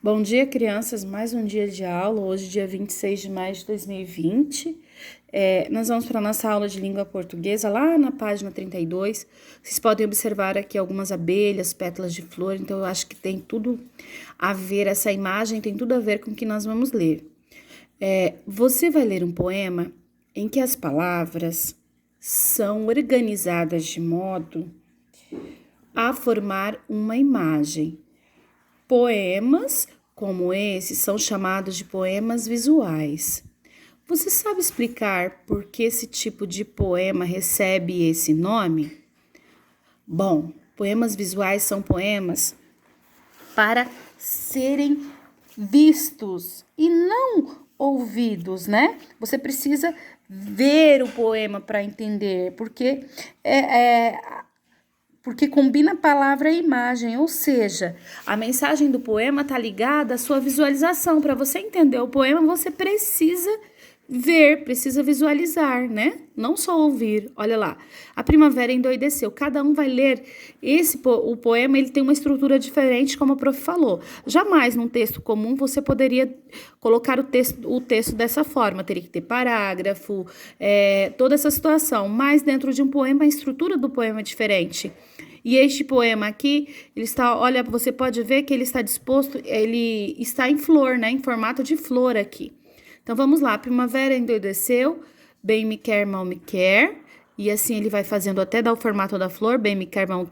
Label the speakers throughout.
Speaker 1: Bom dia, crianças. Mais um dia de aula. Hoje, dia 26 de maio de 2020. Nós vamos para a nossa aula de língua portuguesa, lá na página 32. Vocês podem observar aqui algumas abelhas, pétalas de flor. Então, eu acho que tem tudo a ver, essa imagem tem tudo a ver com o que nós vamos ler. Você vai ler um poema em que as palavras são organizadas de modo a formar uma imagem. Poemas como esse são chamados de poemas visuais. Você sabe explicar por que esse tipo de poema recebe esse nome? Bom, poemas visuais são poemas para serem vistos e não ouvidos, né? Você precisa ver o poema para entender, porque combina a palavra e imagem, ou seja, a mensagem do poema está ligada à sua visualização. Para você entender o poema, você precisa ver, precisa visualizar, né? Não só ouvir. Olha lá, a primavera endoideceu. Cada um vai ler o poema, ele tem uma estrutura diferente, como a prof falou. Jamais num texto comum você poderia colocar o texto dessa forma. Teria que ter parágrafo, toda essa situação. Mas dentro de um poema, a estrutura do poema é diferente. E este poema aqui, olha, você pode ver que ele está disposto, ele está em flor, né? Em formato de flor aqui. Então, vamos lá. Primavera endoideceu, bem me quer, mal me quer. E assim ele vai fazendo até dar o formato da flor. Bem me quer, mal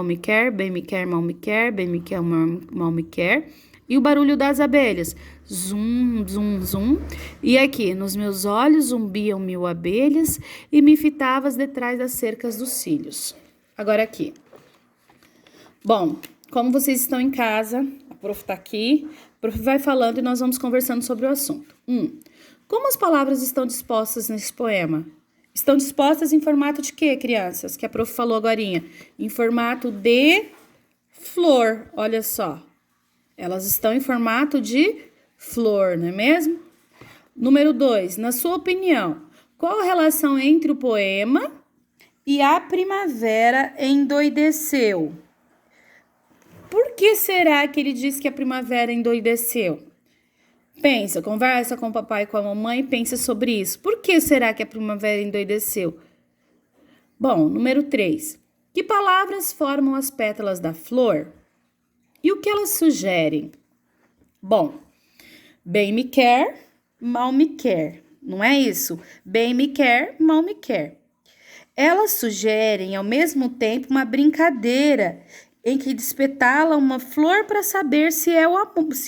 Speaker 1: me quer, bem me quer, mal me quer, bem me quer, mal me quer. E o barulho das abelhas. Zum, zum, zum. E aqui, nos meus olhos zumbiam 1000 abelhas e me fitavas detrás das cercas dos cílios. Agora aqui. Bom, como vocês estão em casa, a prof está aqui, a prof vai falando e nós vamos conversando sobre o assunto. Como as palavras estão dispostas nesse poema? Estão dispostas em formato de quê, crianças? Que a prof falou agorinha. Em formato de flor, olha só. Elas estão em formato de flor, não é mesmo? Número 2, na sua opinião, qual a relação entre o poema e a primavera endoideceu? Por que será que ele diz que a primavera endoideceu? Pensa, conversa com o papai e com a mamãe e pensa sobre isso. Por que será que a primavera endoideceu? Bom, número 3. Que palavras formam as pétalas da flor? E o que elas sugerem? Bom, bem me quer, mal me quer. Não é isso? Bem me quer, mal me quer. Elas sugerem, ao mesmo tempo, uma brincadeira em que despetala uma flor para saber se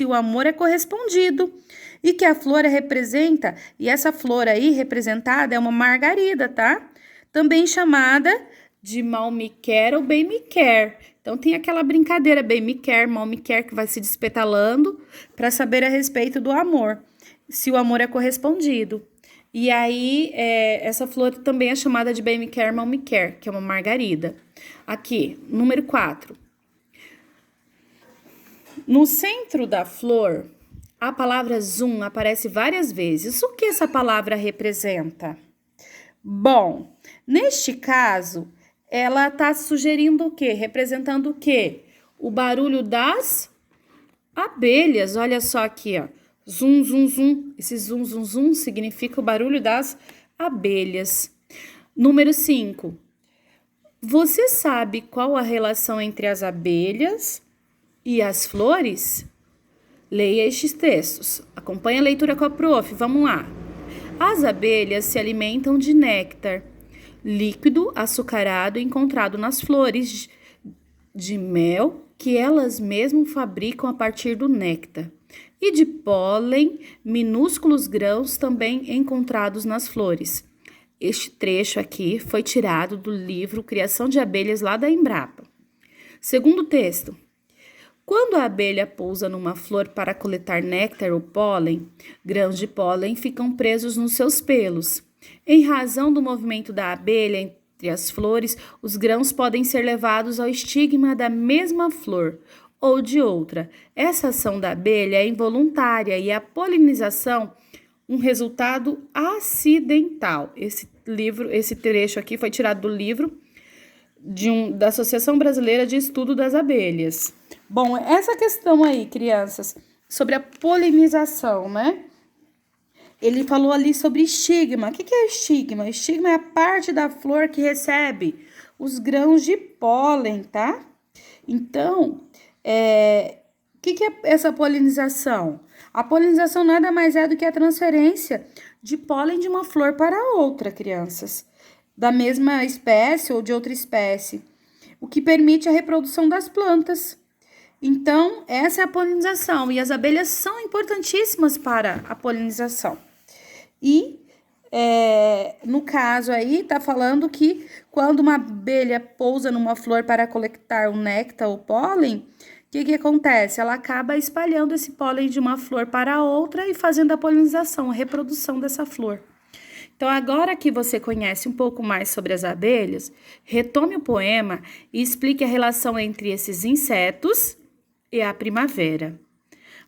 Speaker 1: o amor é correspondido. E que a flor representa, e essa flor aí representada é uma margarida, tá? Também chamada de mal me quer ou bem me quer. Então tem aquela brincadeira, bem me quer, mal me quer, que vai se despetalando para saber a respeito do amor, se o amor é correspondido. E aí, essa flor também é chamada de bem me quer, mal me quer, que é uma margarida. Aqui, número 4. No centro da flor, a palavra zum aparece várias vezes. O que essa palavra representa? Bom, neste caso, ela está sugerindo o quê? Representando o quê? O barulho das abelhas. Olha só aqui, ó. Zum, zum, zum. Esse zum, zum, zum significa o barulho das abelhas. Número 5. Você sabe qual a relação entre as abelhas e as flores? Leia estes textos. Acompanhe a leitura com a prof. Vamos lá. As abelhas se alimentam de néctar, líquido açucarado encontrado nas flores, de mel que elas mesmas fabricam a partir do néctar, e de pólen, minúsculos grãos também encontrados nas flores. Este trecho aqui foi tirado do livro Criação de Abelhas, lá da Embrapa. Segundo texto. Quando a abelha pousa numa flor para coletar néctar ou pólen, grãos de pólen ficam presos nos seus pelos. Em razão do movimento da abelha entre as flores, os grãos podem ser levados ao estigma da mesma flor ou de outra. Essa ação da abelha é involuntária e a polinização um resultado acidental. Esse trecho aqui foi tirado do livro da Associação Brasileira de Estudo das Abelhas. Bom, essa questão aí, crianças, sobre a polinização, né? Ele falou ali sobre estigma. O que é estigma? Estigma é a parte da flor que recebe os grãos de pólen, tá? Então, o que é essa polinização? A polinização nada mais é do que a transferência de pólen de uma flor para outra, crianças, da mesma espécie ou de outra espécie, o que permite a reprodução das plantas. Então, essa é a polinização, e as abelhas são importantíssimas para a polinização. E, no caso aí, tá falando que quando uma abelha pousa numa flor para coletar o néctar ou pólen, o que acontece? Ela acaba espalhando esse pólen de uma flor para outra e fazendo a polinização, a reprodução dessa flor. Então, agora que você conhece um pouco mais sobre as abelhas, retome o poema e explique a relação entre esses insetos e a primavera.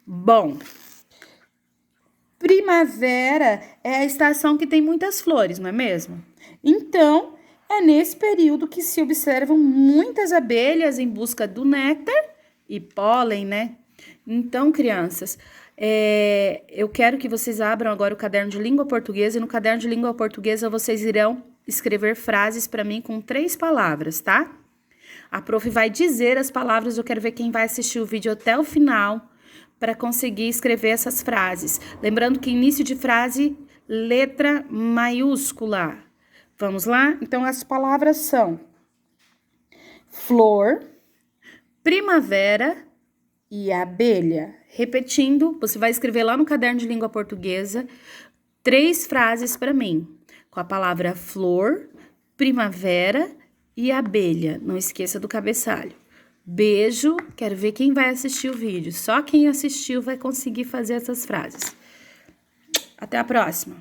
Speaker 1: Bom, primavera é a estação que tem muitas flores, não é mesmo? Então, é nesse período que se observam muitas abelhas em busca do néctar e pólen, né? Então, crianças, eu quero que vocês abram agora o caderno de língua portuguesa, e no caderno de língua portuguesa vocês irão escrever frases para mim com 3 palavras, tá? A prof vai dizer as palavras, eu quero ver quem vai assistir o vídeo até o final para conseguir escrever essas frases. Lembrando que início de frase, letra maiúscula. Vamos lá? Então, as palavras são flor, primavera e abelha. Repetindo, você vai escrever lá no caderno de língua portuguesa 3 frases para mim, com a palavra flor, primavera e abelha. Não esqueça do cabeçalho. Beijo, quero ver quem vai assistir o vídeo. Só quem assistiu vai conseguir fazer essas frases. Até a próxima!